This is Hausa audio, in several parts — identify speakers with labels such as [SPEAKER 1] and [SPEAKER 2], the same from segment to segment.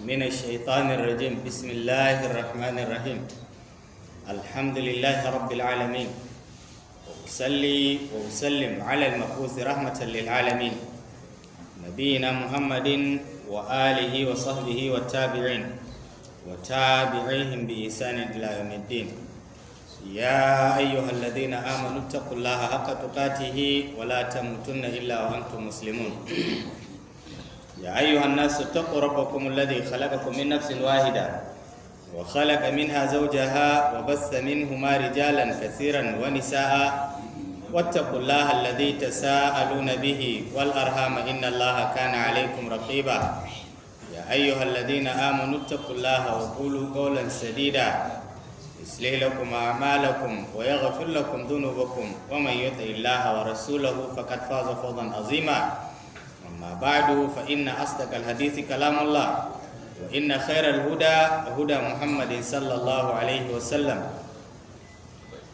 [SPEAKER 1] من الشيطان الرجيم. بسم الله الرحمن الرحيم. الحمد لله رب العالمين، وأصلي وأسلم على المبعوث رحمة للعالمين نبينا محمد وآله وصحبه والتابعين وتابعيهم بإحسان إلى يوم الدين. يا أيها الذين آمنوا اتقوا الله حق تقاته ولا تموتن إلا وأنتم مسلمون. يا أيها الناس اتقوا ربكم الذي خلقكم من نفس واحدة وخلق منها زوجها وبث منهما رجالا كثيرا ونساء واتقوا الله الذي تساءلون به والأرحام إن الله كان عليكم رقيبا. يا أيها الذين آمنوا اتقوا الله وقولوا قولا سديدا يصلح لكم أعمالكم ويغفر لكم ذنوبكم ومن يطع الله ورسوله فقد فاز فوزا عظيما. أما بعد فإن أصدق الحديث كلام الله وإن خير الهدى هدى محمد صلى الله عليه وسلم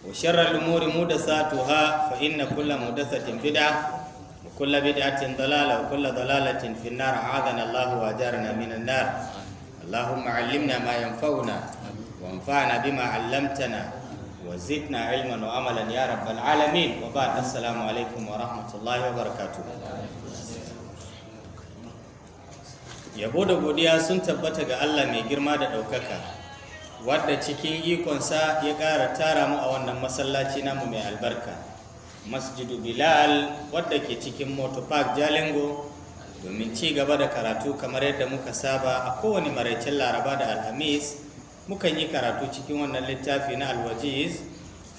[SPEAKER 1] وشر الأمور محدثاتها فإن كل محدثة بدعة وكل بدعة ضلالة وكل ضلالة في النار. أعاذنا الله وأجارنا من النار. اللهم علمنا ما ينفعنا وانفعنا بما علمتنا وزدنا علما وعملا يا رب العالمين. وبعد السلام عليكم ورحمة الله وبركاته. Yabo da godiya sun tabbata ga Allah mai girma da ɗaukaka, wadda cikin ikonsa ya ƙara tara mu a wannan masallaci namu mai albarka, Masjidu Bilal, wadda ke cikin Motor Park Jalingo, domin ci gaba da karatu kamar yadda muka saba a kowane maraicin Laraba da Alhamis. Mukan yi karatu cikin wannan littafi na Al-Wajiz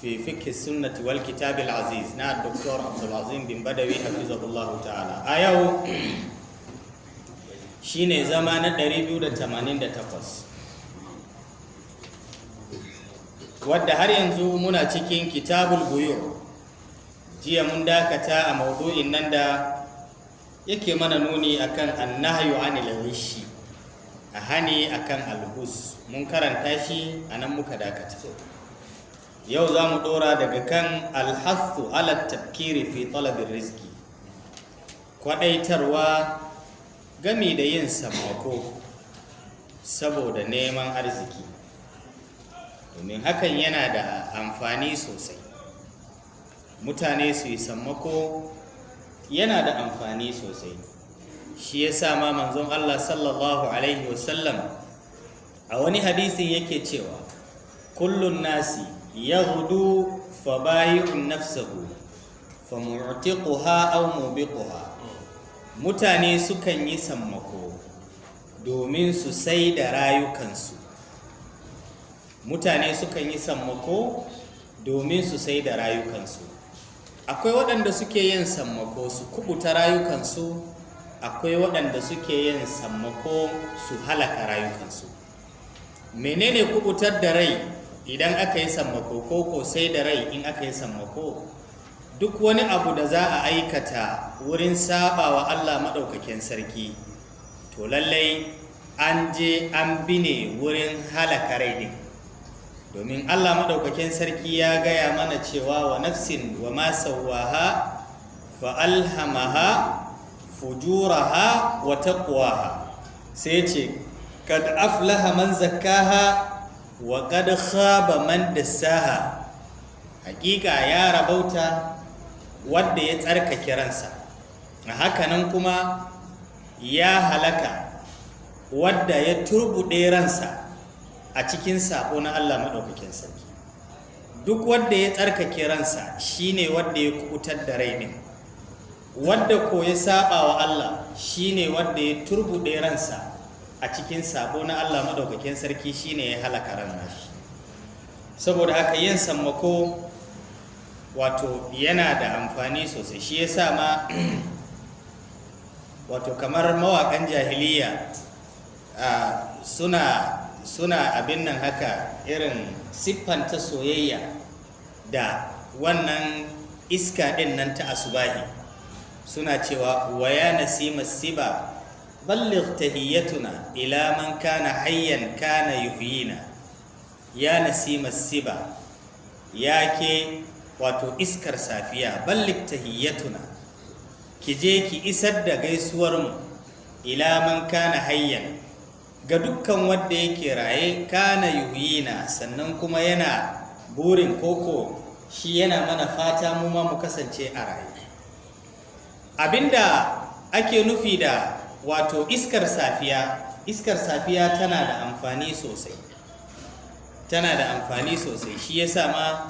[SPEAKER 1] fi fiqh sunnati wal kitab al-aziz na Dr. Abdul Azim bin Badawi hafizahullahu ta'ala. A yau shine zama na 288, wadda har yanzu muna cikin kitabul buyu. Jiya mun dakata a maudu'in nan da yake mana nuni akan annahyu anil ghishi, a hani akan alhus. Mun karanta shi a nan muka dakata. Yau za mu dora daga kan alhassu ala tafkiri fi talabin rizki, kwadaitarwa gami da yin sammako saboda neman arziki, domin hakan yana da amfani sosai. Mutane su yi sammako yana da amfani sosai. Shi ya sa ma manzon Allah sallallahu alaihi wasallam a wani hadisin yake cewa kullun nasi yaghdu fa bayi'un nafsahu fa mu'tiquha aw mubiquha. Mutane sukan yi sammako domin su sai da rayukansu. Mutane sukan yi sammako domin su sai da rayukansu. Akwai waɗanda suke yin sammako su kubuta rayukansu, akwai waɗanda suke yin sammako su halaka rayukansu. Menene kubutar da rai idan aka yi sammako, ko sai da rai in aka yi sammako? Duk wani abu da za a aikata wurin saba wa Allah maɗaukakin sarki, to lallai an je an bi ne wurin halaka rai ɗin. Domin Allah maɗaukakin sarki ya gaya mana cewa wa nafsin wa ma sawwaha fa alhamaha fujuraha wa taqwaha. Sai ce kad aflaha man zakkaha wa kad khaba man dassaha. Hakika ya rabauta wadda ya tsarkake ransa, a hakanan kuma ya halaka wadda ya turbuɗe ransa a cikin sabo na Allah maɗaukakin sarki. Duk wadda ya tsarkake ransa shine wadda ya kubutar da rai ɗin, wadda ko ya saba wa Allah shine wadda ya turbuɗe ransa a cikin sabo na Allah maɗaukakin sarki, shine ya halaka ran nashi. Saboda haka yin sammako wato yana da amfani sosai. Shi yasa ma wato kamar mawaƙan jahiliya suna abin nan haka, irin siffanta soyayya da wannan iska ɗin nan ta asubahi. Suna cewa wa ya nasima siba balligh tahiyyatuna ila man kana hayyan kana yuhyina. Ya nasima siba, ya ke wato iskar safiya, balligh tahiyyatuna, ki je ki isar da gaisuwar mu ila man kana hayyan ga dukkan wanda yake raye kana yuhyina, sannan kuma yana burin koko shi yana mana fata mu ma mu kasance a raye. Abinda ake nufi da wato iskar safiya tana da amfani sosai, shi yasa ma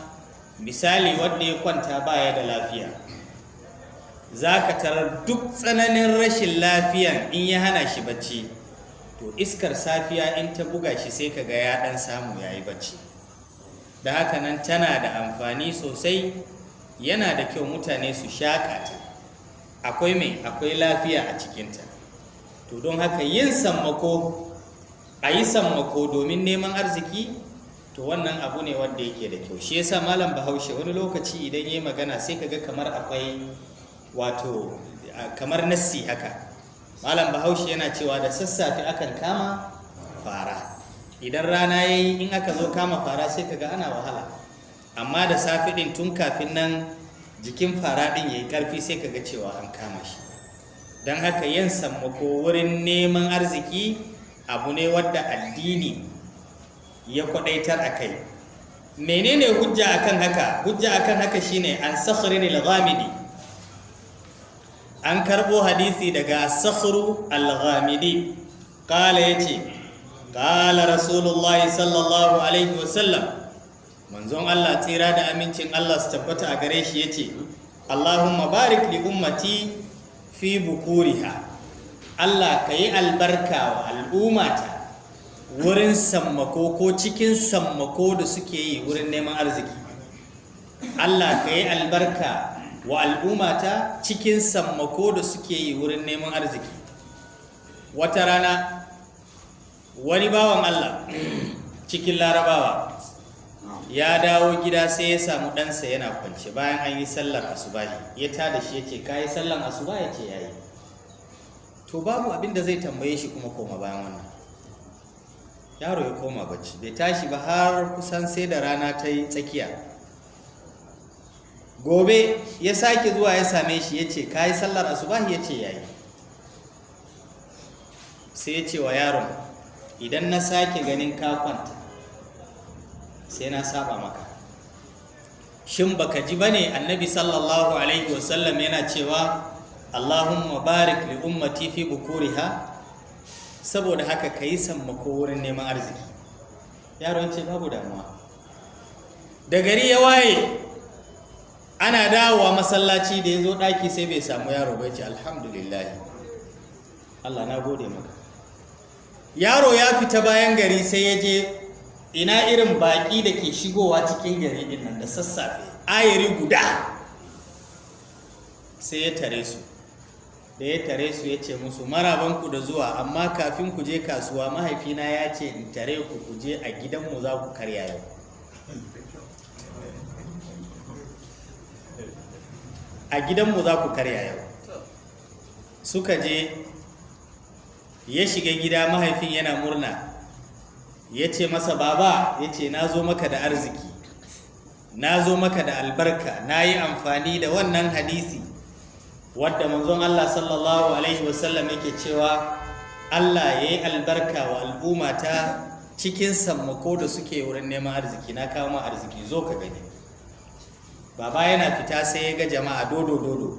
[SPEAKER 1] misali wanda ya kwanta baya da lafiya, za ka tarar duk tsananin rashin lafiyan in ya hana shi bacci, to iskar safiya in ta buga shi sai ka ga ya dan samu ya yi bacci. Da haka nan tana da amfani sosai, yana da kyau mutane su shaƙa ta, akwai lafiya a cikinta. To don haka yin sammako, a yi sammako domin neman arziki, to wannan abu ne wanda yake da kyau. Shi yasa malam Bahaushe wani lokaci idan yayi magana sai kaga kamar akwai wato kamar nassi haka. Malam Bahaushe yana cewa da sassafe akan kama fara, idan rana yayi in aka zo kama fara sai kaga ana wahala, amma da safe din tun kafin nan jikin fara din yayi karfi sai kaga cewa an kama shi. Don haka yin sammako wurin neman arziki abu ne wadda addini ya kwadaitar a kai. Menene hujja akan haka? Hujja akan haka shine an Sakhrin al-Ghamidi, an karbo hadisi daga Sakhru al-Ghamidi, kala yace kala Rasulullahi sallallahu alaihi wasallam, manzon Allah tsira da amincin Allah su tabbata a gare shi yace, Allahumma barik li ummati fi bukuriha, Allah ka yi albarka wa al'ummata wurin sammako ko cikin sammako da suke yi wurin neman arziki. Allah ka yi albarka wa al'ummata cikin sammako da suke yi wurin neman arziki. Wata rana wani bawan Allah cikin larabawa ya dawo gida sai ya samu ɗansa yana kwance bayan an yi sallar asubahi. Ya tada shi ya ce, ka yi sallar asuba? Ya ce ya yi. To babu abin da zai tambaye shi kuma koma bayan wannan. Yaro ya koma bacci, bai tashi ba har kusan sai da rana ta yi tsakiya. Gobe ya sake zuwa ya same shi ya ce, ka yi sallar asubahi? Ya ce ya yi. Sai ya ce wa yaron, idan na sake ganin ka kwanta sai na saba maka. Shin baka ji bane annabi sallallahu alaihi wasallam yana cewa Allahumma barik li ummati fi bukuriha? Saboda haka kayi sammako wurin neman arziki. Yaron ce babu damuwa. Da gari ya waye ana dawowa masallaci, da ya zo ɗaki sai bai samu yaro ba. Ce alhamdulillah, Allah na gode maka. Yaro ya fita bayan gari sai ya je, ina irin baƙi da ke shigowa cikin gari din nan da sassafe, ayari guda, sai ya tare su. Da ya tare su ya ce musu, marabanku da zuwa, amma kafin ku je kasuwa mahaifina ya ce in tare ku je a gidanmu za ku karya yau. A gidanmu za ku karya yau. Suka je, ya shiga gida, mahaifin yana murna, ya ce masa, baba, ya ce na zo maka da arziki, na zo maka da albarka, na yi amfani da wannan hadisi wadda manzon Allah sallallahu alaihi wasallam yake cewa Allah ya yi albarka wa al'ummata cikin sammako da suke wurin neman arziki. Na kawo ma arziki, zo ka gani. Baba yana fita sai ya ga jama'a dodo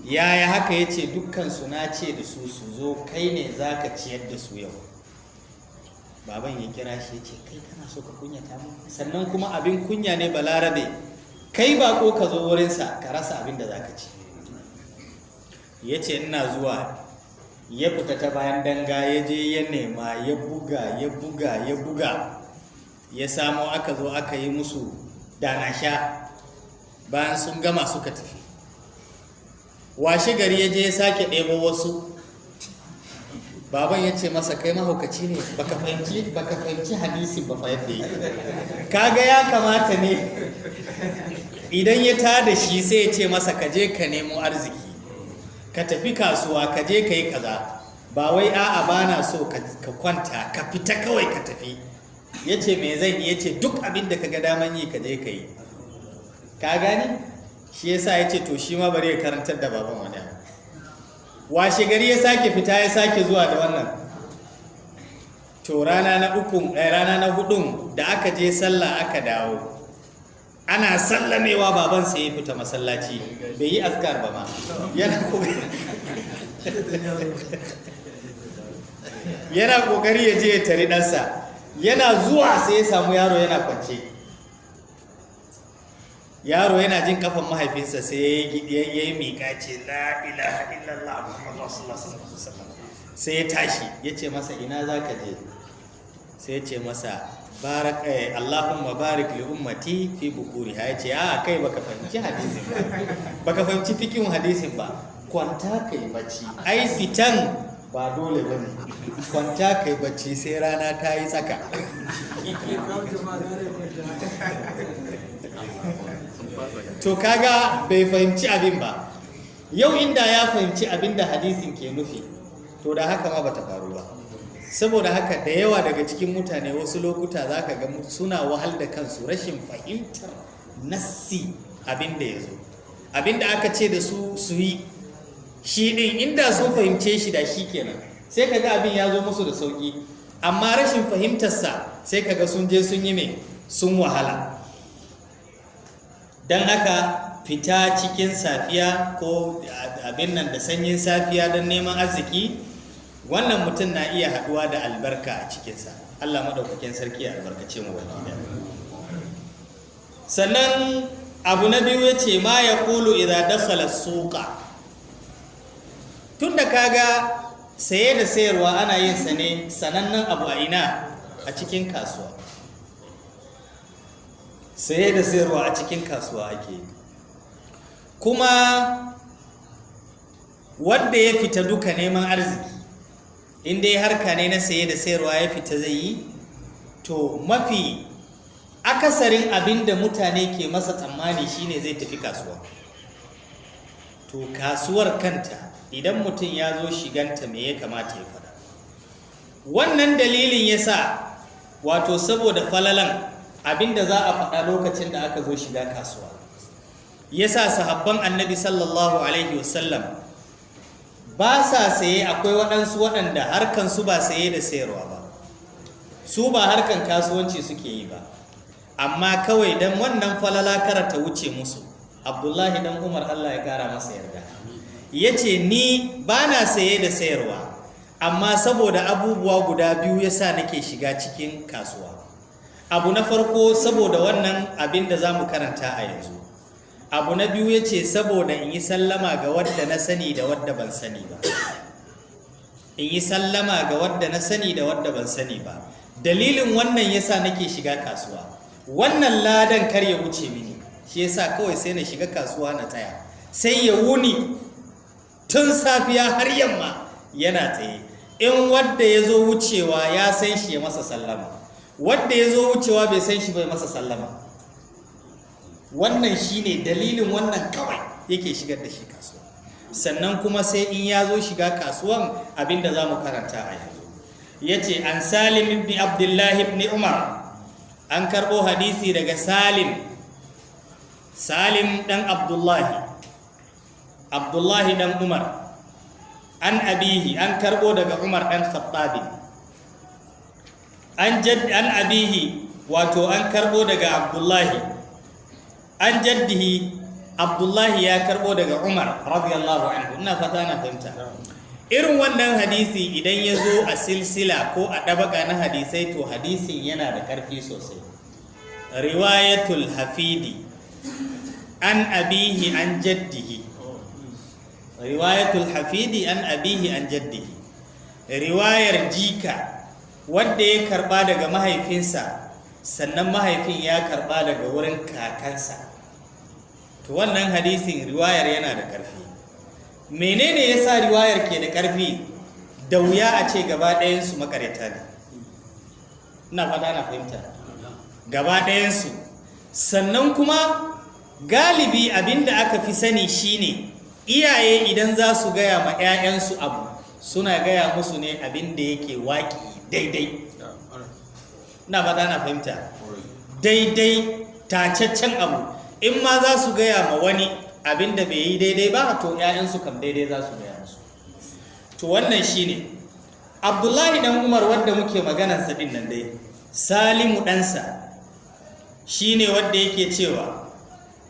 [SPEAKER 1] yaya haka? Ya ce dukkansu na ce da su zo, kai ne za ka ciyar da su yau. Baban ya kira shi ya ce, kai kana so ka kunyata mu? Sannan kuma abin kunya ne balarabe, kai bako ka zo wurinsa ka rasa abin da za ka ci. Ya ce ina zuwa. Ya fita ta bayan danga, ya je ya nema, ya buga, ya samo, aka zo aka yi musu dana sha. Bayan sun gama suka tafi. Washe gari ya je ya sake ɗebo wasu. Baban ya ce masa, kai mahaukaci ne, baka fahimci hadisi ba fa yadda yake. Kaga ya kamata ne idan ya tada shi sai ya ce masa, ka je ka nemo arziki, ka tafi kasuwa, ka je ka yi kaza. Ba wai a'a bana so ka kwanta, ka fita kawai ka tafi. Ya ce me zan yi? Ya ce duk abin da ka ga daman yi ka je ka yi. Ka gani? Shi yasa ya ce to shi ma bari ya karantar da baban wani. Washe gari ya sake fita, ya sake zuwa da wannan. to rana na hudun da aka je sallah aka dawo, ana sallamewa baban sai ya fita masallaci, bai yi azkar ba ma, yana kokari ya je ya tari ɗansa, yana zuwa sai ya samu yaro yana kwance, yaro yana jin kafan mahaifinsa sai ya yi miƙa ce la ilaha illallah Muhammadu Rasulullah sallallahu alaihi wasallam, sai ya tashi ya ce masa ina za ka je, sai ya ce masa Allahumma barik li ummati fi bukuriha, ya ce a kai baka fahimci hadisin ba, baka fahimci fikin hadisin ba, kwanta kai bacci, ai fitan ba dole ba ne, kwanta kai bacci sai rana ta yi tsaka. To kaga bai fahimci abin ba, yau inda ya fahimci abin da hadisin ke nufi to da haka ma bata faru ba. Saboda haka da yawa daga cikin mutane wasu lokuta za ka ga suna wahal da kansu rashin fahimtar nassi abin da ya zo, abin da aka ce da su yi shi ɗin, inda sun fahimce shi da shi kenan sai ka ga abin ya zo musu da sauƙi, amma rashin fahimtarsa sai ka ga sun je sun yi mai sun wahala. Don haka fita cikin safiya ko abin nan da sanyin safiya don neman arziki, wannan mutum na iya haɗuwa da albarka a cikinsa. Allah maɗaukakin sarki ya albarkace mu baki da. Sannan abu na biyu ya ce ma ya kulu idan dakhala suqa, tunda kaga saye da sayarwa ana yin sa ne sanannen abu a ina, a cikin kasuwa. Saye da sayarwa a cikin kasuwa ake yi, kuma wanda ya fita duka neman arziki, inda ya harka ne na saye da sayarwa ya fita zai yi, to mafi akasarin abin da mutane ke masa tsammani shine zai tafi kasuwa. To kasuwar kanta idan mutum ya zo shiganta me ya kamata ya faɗa? Wannan dalilin ya sa, wato saboda falalan abin da za a faɗa lokacin da aka zo shiga kasuwa, ya sa sahabban annabi sallallahu alaihi wasallam ba sa saye. Akwai waɗansu waɗanda harkansu ba saye da sayarwa ba, su ba harkan kasuwanci suke yi ba, amma kawai don wannan falala kara ta wuce musu. Abdullahi dan Umar Allah ya kara masa yarda, ya ce ni ba na saye da sayarwa, amma saboda abubuwa guda biyu ya sa nake shiga cikin kasuwa. Abu na farko saboda wannan abin da za mu karanta a yanzu. Abu na biyu ya ce saboda in yi sallama ga wadda na sani da wadda ban sani ba. In yi sallama ga wadda na sani da wadda ban sani ba. Dalilin wannan ya sa nake shiga kasuwa. Wannan ladan kar ya wuce mini, shi ya sa kawai sai na shiga kasuwa na tsaya. Sai ya wuni tun safiya har yamma yana tsaye. In wadda ya zo wucewa ya san shi ya masa sallama, wadda ya zo wucewa bai san shi bai masa sallama. Wannan shine dalilin wannan kawai yake shigar da shi kasuwa. Sannan kuma sai in ya zo shiga kasuwan abinda za mu karanta a yanzu. Ya ce an Salim ibn Abdullahi ibn Umar, an karɓo hadisi daga Salim ɗan Abdullahi ɗan Umar, an abihi, an karɓo daga Umar ɗan Khattabi, an abihi, wato an karɓo daga Abdullahi, an jaddihi, Abdullahi ya karɓo daga Umar radiyallahu anhu. Ina fata na fahimta. Irin wannan hadisi idan ya zo a silsila ko a ɗabaka na hadisai, to hadisin yana da ƙarfi sosai. Riwayatul hafidi an abihi an jaddihi, riwayatul hafidi an abihi an jaddihi, riwayar jika wanda ya karba daga mahaifinsa sannan mahaifin ya karba daga wurin kakansa. To wannan hadisin riwayar yana da ƙarfi. Menene yasa riwayar ke da ƙarfi? Da wuya a ce gaba ɗayansu makaryata ne. Ina fata na fahimta. Gaba ɗayansu. Sannan kuma galibi abinda aka fi sani shine iyaye idan za su gaya ma 'ya'yansu abu suna gaya musu ne abinda yake waƙi daidai. Ina fata na fahimta. Daidai tacaccen abu. In ma za su gaya ma wani abinda bai yi daidai ba, to 'ya'yansu kam daidai za su gaya musu. To wannan shine
[SPEAKER 2] Abdullahi dan Umar wanda muke maganarsa din nan dai, Salimu ɗansa shine wanda yake cewa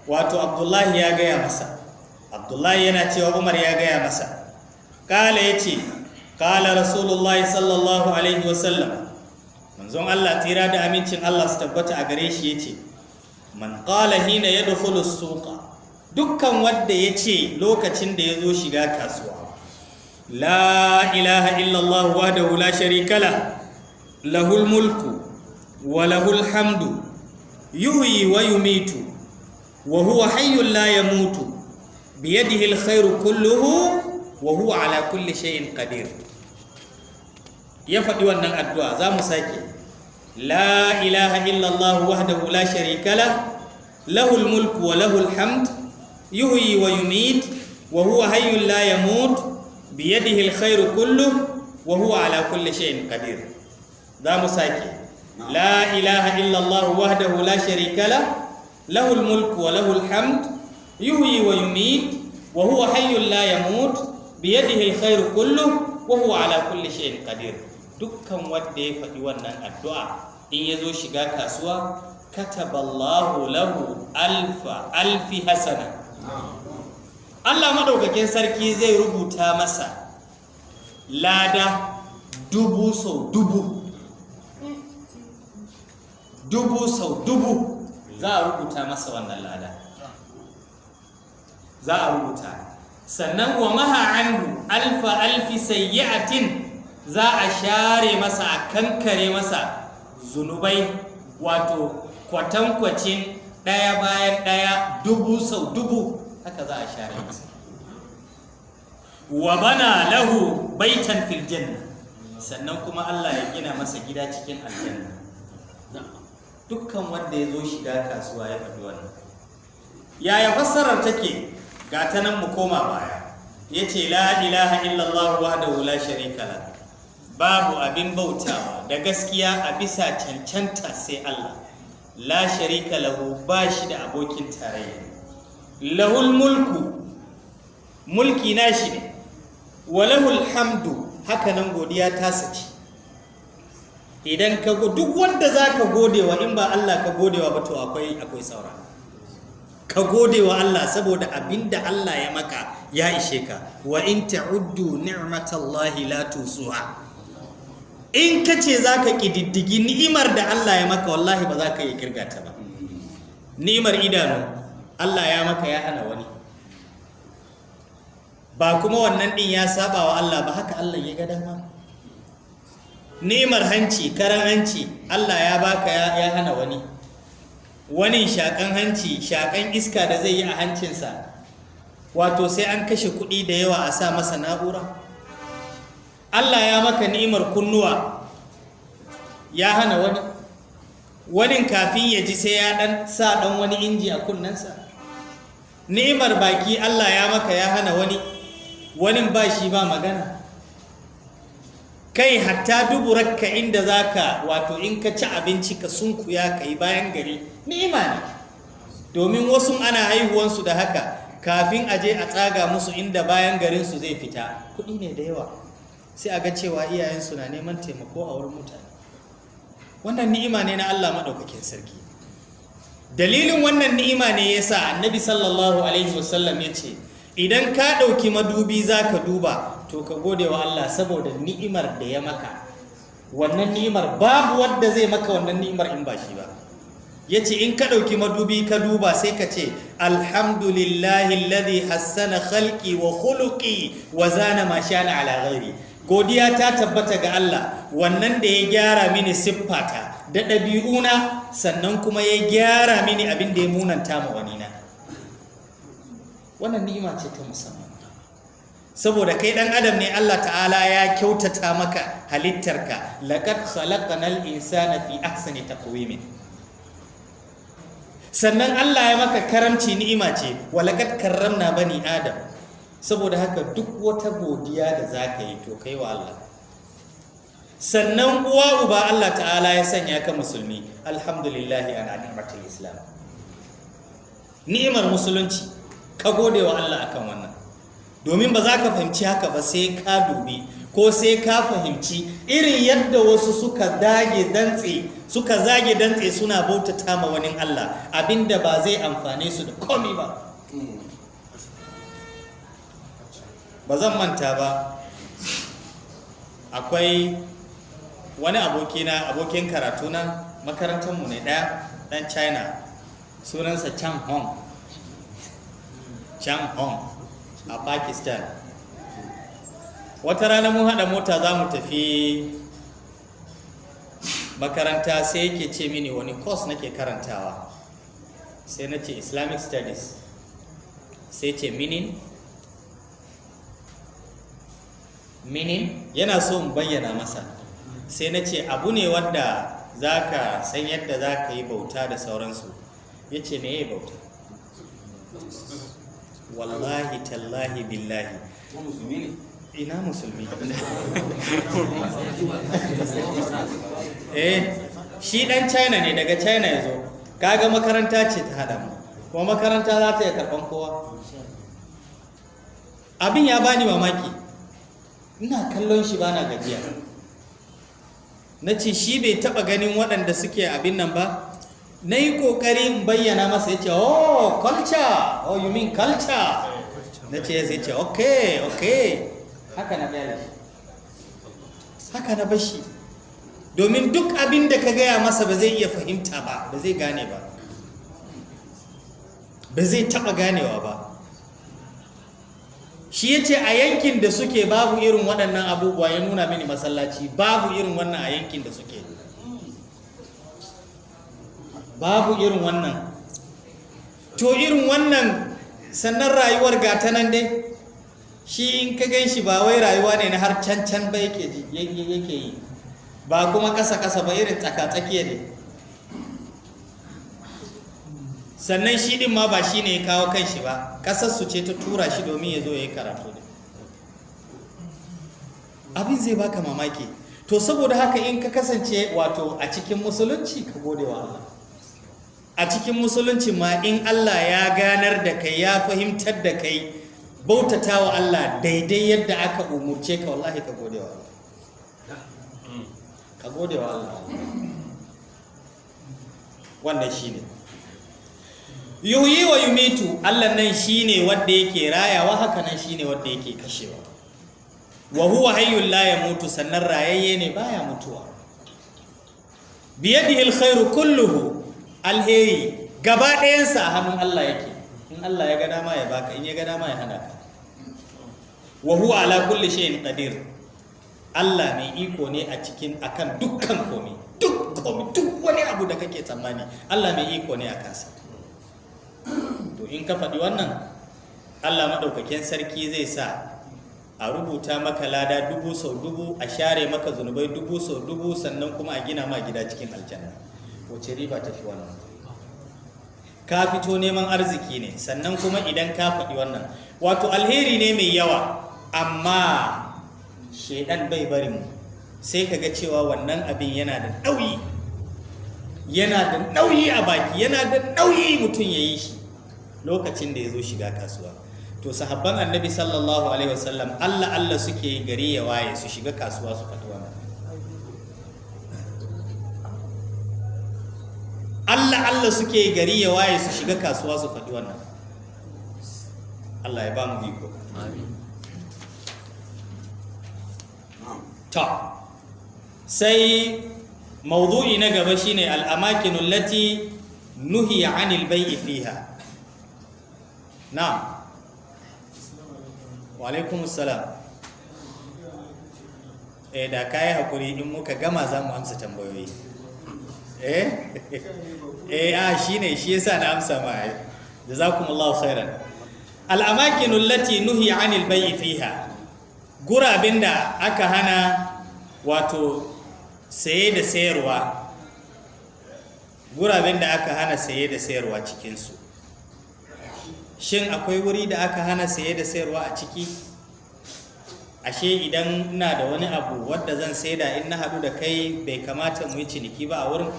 [SPEAKER 2] wato Abdullahi ya gaya masa, Abdullahi yana cewa Umar ya gaya masa, kala yace kala Rasulullahi sallallahu alaihi wasallam, manzon Allah tira da amincin Allah su tabbata a gare shi yace, man qala hina yadkhulu as-suqa, dukkan wanda yace lokacin da yazo shiga kasuwa, la ilaha illallah wahdahu la sharika lah, lahul mulku wa lahul hamdu, yuhyi wa yumitu wa huwa hayyun la yamutu, biyadihi alkhairu kulluhu wa huwa ala kulli shay'in qadir. Ya faɗi wannan addu'a, za mu sake, la ilaha illallah wahdahu la sharika lah, lahul mulku wa lahul hamd, yuhyi wa yumit wa huwa hayyun la yamut, biyadihi alkhairu kulluhu wa huwa ala kulli shay'in qadir. Za mu sake, la ilaha illallah wahdahu la sharika lah, lahul mulku wa lahul hamd, yuhyi wa yumit wa huwa hayyun la yamut, biyadihi alkhairu kulluhu wa huwa ala kulli shay'in qadir. Dukkan wanda ya faɗi wannan addu'a in ya zo shiga kasuwa, kataballahu lahu alfi hasana, Allah madaukakin sarki zai rubuta masa lada 1000 sau 1000, 1000 sau 1000 za a rubuta masa wannan lada, za a rubuta. Sannan wa maha anhu alfi sayyi'atin, za a share masa, a kankare masa zunubai, wato kwatankwacin ɗaya bayan ɗaya 1000 sau 1000, haka za a share masa. Wa bana lahu baitan fil janna, sannan kuma Allah ya gina masa gida cikin aljanna. Dukkan wanda ya zo shiga kasuwa ya faɗi wannan. Yaya fassarar take? Ga ta nan mu koma baya. Yace la ilaha illallah wahdahu la sharika la, babu abin bautawa da gaskiya a bisa cancanta sai Allah, la sharika lahu, ba shi da abokin tarayya, lahul mulku, mulki nashi ne, wa lahul hamdu, haka nan godiya ta sace. Idan ka duk wanda zaka godewa in ba Allah ka godewa ba, to akwai saura. Ka godewa Allah saboda abinda Allah ya maka ya ishe ka. Wa in ta'uddu ni'matallahi la tusuha, in ka ce za ka ƙididdigi ni'imar da Allah ya maka, wallahi ba za ka yi kirga ta ba. Ni'imar idanu Allah ya maka, ya hana wani, ba kuma wannan ɗin ya saba wa Allah ba, haka Allah ya ga dama. Ni'imar hanci, karan hanci Allah ya baka, ya hana wani, wani shakan hanci, shakan iska da zai yi a hancinsa, wato sai an kashe kuɗi da yawa a sa masa na'ura. Allah ya maka ni'imar kunnuwa, ya hana wani kafin ya ji sai ya sa wani inji a kunnensa. Ni'imar baki Allah ya maka, ya hana wani ba shi ba magana. Kai hatta duburarka inda zaka, wato in ka ci abinci ka sunkuya ka yi bayan gari, ni'ima ne. Domin wasu ana haihuwansu da haka, kafin a je a tsaga musu inda bayan garinsu zai fita, kuɗi ne da yawa. Sai a ga cewa iyayensu na neman taimako a wurin mutane. Wannan ni'ima ne na Allah maɗaukakin sarki. Dalilin wannan ni'ima ne ya sa Annabi sallallahu alaihi wasallam ya ce, idan ka ɗauki madubi za ka duba, to ka gode wa Allah saboda ni'imar da ya maka. Wannan ni'imar babu wadda zai maka wannan ni'imar in ba shi ba. Ya ce in ka ɗauki madubi ka duba, sai ka ce alhamdulillahi alladhi hassana khalqi wa khuluqi wa zana ma shana ala ghairi. Godiya ta tabbata ga Allah, wannan da ya gyara mini siffata da ɗabi'una, sannan kuma ya gyara mini abin da ya munanta ma wani na. Wannan ni'ima ce ta musamman, saboda kai ɗan adam ne, Allah ta'ala ya kyautata maka halittarka. Laqad khalaqnal insana fi ahsani taqwimin. Sannan Allah ya maka karamci, ni'ima ce, wa laqad karramna bani adam. Saboda haka duk wata godiya da za ka yi, to kai wa Allah. Sannan uwa uba Allah ta'ala ya sanya ka musulmi, alhamdulillahi ala ni'matul islam, ni'imar musulunci, ka gode wa Allah akan wannan. Domin ba za ka fahimci haka ba sai ka dubi ko sai ka fahimci irin yadda wasu suka zage dantse suna bautata ma wani Allah abinda ba zai amfane su da komai ba. Ba zan manta ba, akwai wani abokin karatuna makarantarmu ne ɗan China, sunansa Chang Hong a Pakistan. Wata rana mun haɗa mota za mu tafi makaranta, sai yake ce mini wani course nake karantawa, sai na ce Islamic Studies, sai ce meaning yana so in bayyana masa, sai na ce abu ne wadda za ka san yadda za ka yi bauta da sauransu. Ya ce me ya yi bauta? Wallahi tallahi billahi ina musulmi shi dan China ne, daga China ya zo, kaga makaranta ce ta hada mu, kuma makaranta za ta yi karban kowa. Abin ya bani mamaki, ina kallon shi bana gajiya. Na ce shi bai taba ganin waɗanda suke abin nan ba. Na yi ƙoƙari in bayyana masa, ya ce oh culture, oh you mean culture. Na ce ya ce okay haka na bayar, haka na bashi, domin duk abin da ka gaya masa ba zai iya fahimta ba, ba zai gane ba, ba zai taɓa ganewa ba. Shi ya ce a yankin da suke babu irin waɗannan abubuwa, ya nuna mini masallaci babu irin wannan a yankin da suke, babu irin wannan. To irin wannan sannan rayuwar gata nan dai, shi in ka gan shi ba wai rayuwa ne na har can ba yake yi, ba kuma ƙasa ba, irin tsaka-tsakiya ne. Sannan shi ɗin ma ba shi ne ya kawo kan shi ba, ƙasarsu ce ta tura shi domin ya zo ya yi karatu ne. Abin zai baka mamaki. To saboda haka in ka kasance wato a cikin musulunci, ka gode wa Allah. A cikin musulunci ma in Allah ya ganar da kai, ya fahimtar da kai bautata wa Allah daidai yadda aka umurce ka, wallahi ka gode wa Allah. Ka gode wa Allah. Wannan shi ne. Yuhyi wa yumitu, Allah nan shi ne wanda yake rayawa, haka nan shi ne wanda yake kashewa. Wa huwa hayyul la yamutu, sannan rayayye ne baya mutuwa. Biyadihi alkhairu kulluhu, alheri gaba ɗayansa a hannun Allah yake. In Allah ya ga dama ya baka, in ya ga dama ya hana ka. Wa huwa ala kulli shay'in qadir, Allah mai iko ne akan dukkan komai, duk wani abu da kake tsammani, Allah mai iko ne a kansa. To in ka faɗi wannan, Allah maɗaukakin sarki zai sa a rubuta maka lada 1000 sau 1000, a share maka zunubai 1000 sau 1000, sannan kuma a gina ma gida cikin aljanna. Wace riba ta fi wannan? Ka fito neman arziki ne, sannan kuma idan ka faɗi wannan, wato alheri ne mai yawa, amma shedan bai bari mu, sai ka ga cewa wannan abin yana da nauyi a baki, yana da nauyi mutum ya yi shi lokacin da ya zo shiga kasuwa. To sahabban annabi sallallahu alaihi wasallam Allah suke gari ya waye su shiga kasuwa su faɗi wannan. Allah suke gari ya waye su shiga kasuwa su faɗi wannan. Allah ya ba mu iko. Amin. Ta sai mawdu'i na gaba shine al-amakinu allati nuhiya 'anil bai'i fiha. Na'am. Wa alaikumus salam. Da kai hakuri in muka gama za mu amsa tambayoyi. Shine shi yasa na amsa ma ai. Jazakumullahu khairan. Al-amakinu allati nuhiya 'anil bai'i fiha. Gurabin da aka hana wato saye da sayarwa, gurabin da aka hana saye da sayarwa cikinsu. Shin akwai wuri da aka hana saye da sayarwa a ciki? Ashe idan ina da wani abu wadda zan saida, in na haɗu da kai bai kamata mu yi ciniki ba a wurin?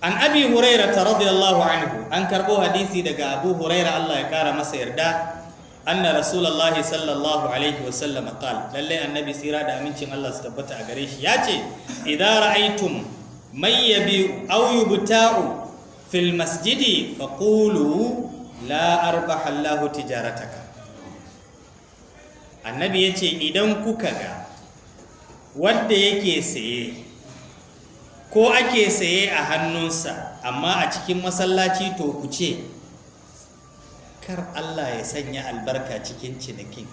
[SPEAKER 2] An Abi Hurairah radiyallahu anhu, an karɓo hadisi daga Abu Hurairah, Allah ya ƙara masa yarda. anna rasulullahi sallallahu alaihi wasallam qala lalle annabi tsira da amincin Allah su tabbata a gare shi yace idza ra'aytum may yabi'u aw yubta'u fil masjidi faqulu la arbaha Allahu tijarataka. Annabi yace idan kuka ga wanda yake saye ko ake saye a hannunsa amma a cikin masallaci, to ku ce kar Allah ya sanya albarka cikin cinikin,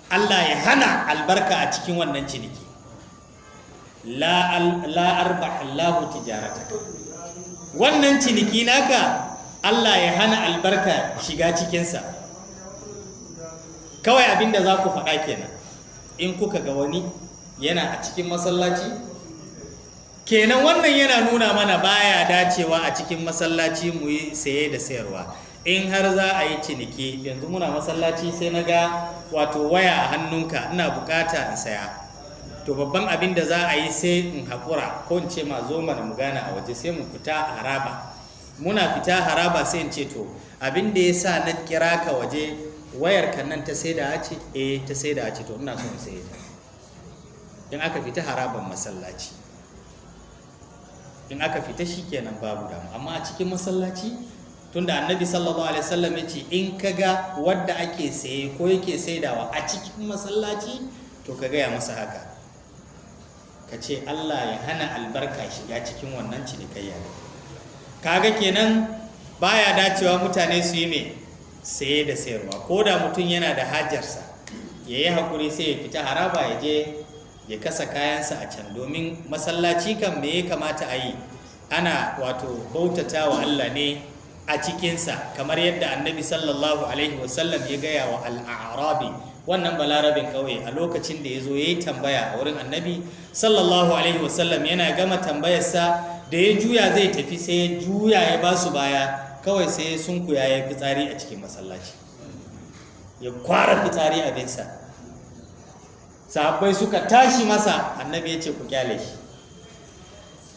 [SPEAKER 2] Allah ya hana albarka a cikin wannan ciniki. la arbaha Allahu tijarataka, wannan ciniki naka Allah ya hana albarka shiga cikinsa. Kawai abinda za ku faɗa kenan in kuka ga wani yana a cikin masallaci. Kenan wannan yana nuna mana baya dacewa a cikin masallaci mu yi saye da sayarwa. In har za a yi ciniki, yanzu muna masallaci sai na ga wato waya a hannunka ina bukata in saya, to babban abin da za a yi sai in haƙura ko in ce ma zo mana mu gana a waje, sai mu fita haraba. Muna fita haraba sai in ce to abin da ya sa na kira ka waje, wayar kan nan ta saida ce? Ta saida ce, to ina so in saye ta. In aka fita haraban masallaci, in aka fita shi kenan babu damu. Amma a cikin masallaci, tunda annabi sallallahu alaihi wasallam ya ce in ka ga wadda ake saye ko yake saidawa a cikin masallaci, to ka gaya masa haka, ka ce Allah ya hana albarka shiga cikin wannan cinikayya. Kaga kenan baya dacewa mutane su yi mai saye da sayarwa. Ko da mutum yana da hajarsa, ya yi haƙuri sai ya fita haraba ya je ya kasa kayansa a can, domin masallaci kan me ya kamata a yi? Ana wato bautata wa Allah ne a cikinsa, kamar yadda annabi sallallahu alaihi wasallam ya gaya wa al'arabi, wannan balarabin ƙauye, a lokacin da ya zo ya yi tambaya a wurin annabi sallallahu alaihi wasallam. Yana gama tambayarsa da ya juya zai tafi, sai ya juya ya ba su baya, kawai sai ya sunkuya ya fitsari a cikin masallaci, ya kwara fitsari abinsa. Sahabbai suka tashi masa, annabi ya ce ku kyale shi.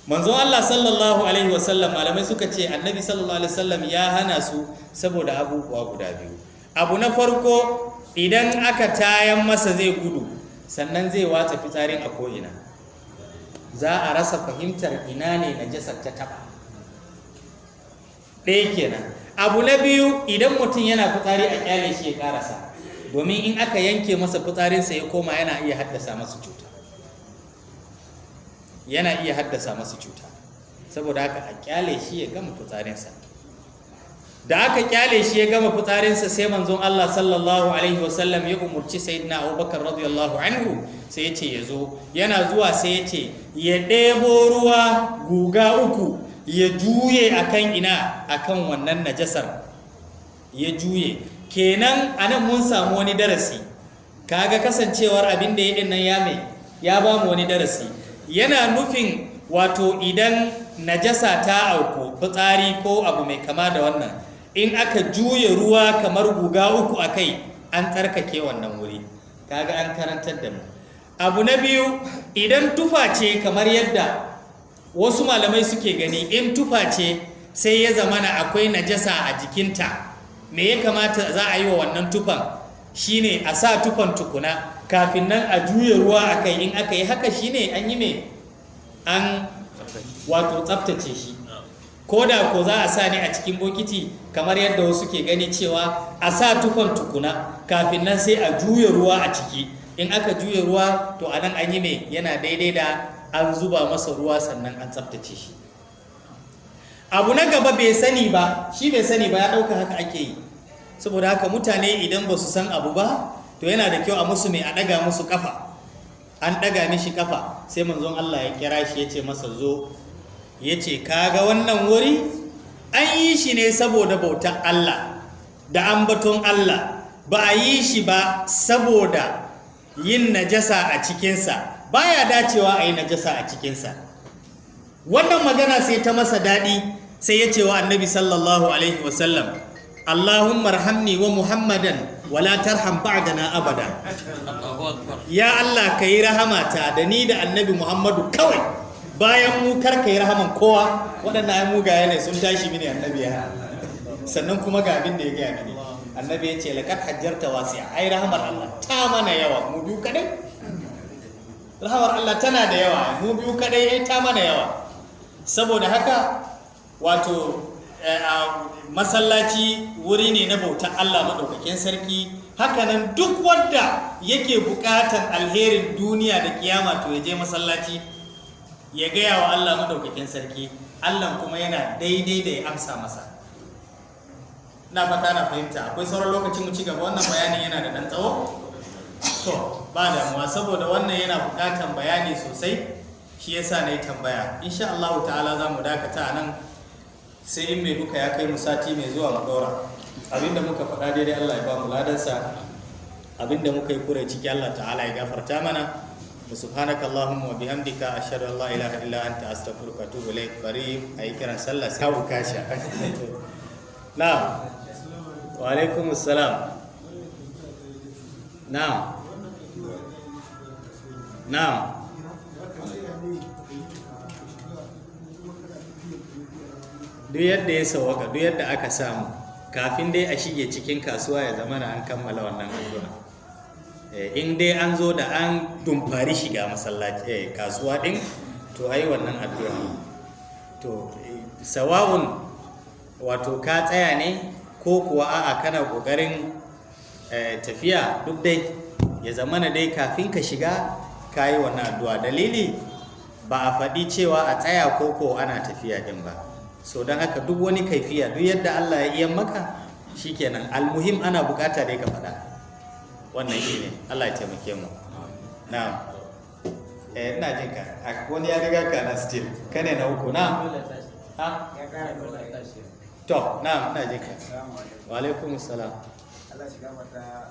[SPEAKER 2] Manzon Allah sallallahu alaihi wasallam, malamai suka ce annabi sallallahu alaihi wasallam ya hana su saboda abubuwa guda biyu. Abu na farko, idan aka tayan masa zai gudu, sannan zai watsa fitsarin a ko'ina, za a rasa fahimtar ina ne najasar ta taba. Ɗaya kenan. Abu na biyu, idan mutum yana fitsari a kyale shi ya karasa, domin in aka yanke masa fitsarinsa ya koma yana iya haddasa masa cuta. Yana iya haddasa masa cuta. Saboda haka a kyale shi ya gama fitsarinsa. Da aka kyale shi ya gama fitsarinsa, sai manzon Allah sallallahu alaihi wasallam ya umurci sayyidina Abubakar radiyallahu anhu, sai ya ce ya zo. Yana zuwa sai ya ce ya ɗebo ruwa guga 3 ya juye akan ina, akan wannan najasar ya juye. Kenan anan mun samu wani darasi. Kaga kasancewar abin da ya din nan ya ba mu wani darasi. Yana nufin wato idan najasa ta auku, fitsari ko abu mai kama da wannan, in aka juye ruwa kamar guga 3 akai, an tsarkake wannan wuri. Kaga an karantar da mu. Abu na biyu, idan tufa ce kamar yadda wasu malamai suke gani, in tufa ce sai ya zamana akwai najasa a jikinta, me ya kamata za a yi wa wannan tufan? Shine a sa tufan tukuna, kafin nan a juye ruwa akai. In aka yi haka shine an yi me? An wato tsaftace shi. Ko da ko za a sa ne a cikin bokiti, kamar yadda wasu ke gani cewa a sa tufan tukuna, kafin nan sai a juye ruwa a ciki. In aka juye ruwa, to anan an yi me? Yana daidai da an zuba masa ruwa sannan an tsaftace shi. Abu na gaba bai sani ba, shi bai sani ba, ya ɗauka haka ake yi. Saboda haka mutane idan ba su san abu ba, to yana da kyau a musu mai, a ɗaga musu ƙafa. An ɗaga mishi ƙafa, sai manzon Allah ya kira shi ya ce masa zo. Ya ce kaga wannan wuri an yi shi ne saboda bautar Allah da ambaton Allah, ba a yi shi ba saboda yin najasa a cikinsa. Baya dacewa a yi najasa a cikinsa. Wannan magana sai ta masa daɗi, sai ya ce wa annabi sallallahu alaihi wasallam, Allahumma rahamni wa Muhammadan wala tarham ba'dana abada. Ya Allah, ka yi rahamata da ni da annabi Muhammadu kawai, bayan mu kar ka yi rahaman kowa. Waɗannan ai mugaye ne, sun tashi mini annabi ya, sannan kuma ga abin da ya gaya mini. annabi ya ce laqad hajjarta wasi'a, ai rahamar Allah ta mana yawa mu biyu kadai. Rahamar Allah tana da yawa mu biyu kadai ai ta mana yawa. Saboda haka wato masallaci wuri ne na bautar Allah madaukakin sarki. Hakanan duk wanda yake bukatan alherin duniya da kiyama to ya je masallaci ya gaya wa Allah madaukakin sarki, Allah kuma yana daidai da ya amsa masa. Na fata na fahimta. Akwai sauran lokacin mu ci gaba, wannan bayanin yana da dan tsawo. To ba damuwa, saboda wannan yana bukatan bayani sosai, shi yasa na yi tambaya. Insha Allah ta'ala za mu dakata a nan, sai in mai duka ya kai mu sati mai zuwa mu ɗora. Abinda muka faɗa daidai Allah ya ba mu ladansa, abinda muka yi kure ciki Allah ta'ala ya gafarta mana. Subhanaka Allahumma wa bihamdika ashhadu an la ilaha illa anta astaghfiruka wa atubu ilaik. Bari ayi kiran sallah sai ku kasha. Na'am. Wa alaikum assalam. Na'am. Na'am. Duk yadda ya sauwaka, duk yadda aka samu, kafin dai a shige cikin kasuwa ya zama an kammala wannan addu'a. In dai an zo da an dumfari shiga masallaci kasuwa din, to ai wannan addu'a. To sawa'un wato ka tsaya ne ko kuwa a'a kana kokarin tafiya, duk dai ya zama na dai kafin ka shiga kayi wannan addu'a. Dalili ba a faɗi cewa a tsaya ko ana tafiya din ba. So don haka duk wani kaifiya, duk yadda Allah ya iya maka shikenan, almuhim ana bukata dai ka faɗa. Wannan shi ne. Allah ya taimake mu. Na'am. Ina jin ka. Wani ya riga ka na still. Kane na uku. Na'am. Ha? Ya kara dole tashi. To, na'am, ina jin ka. Wa alaikum assalam. Allah shiga mata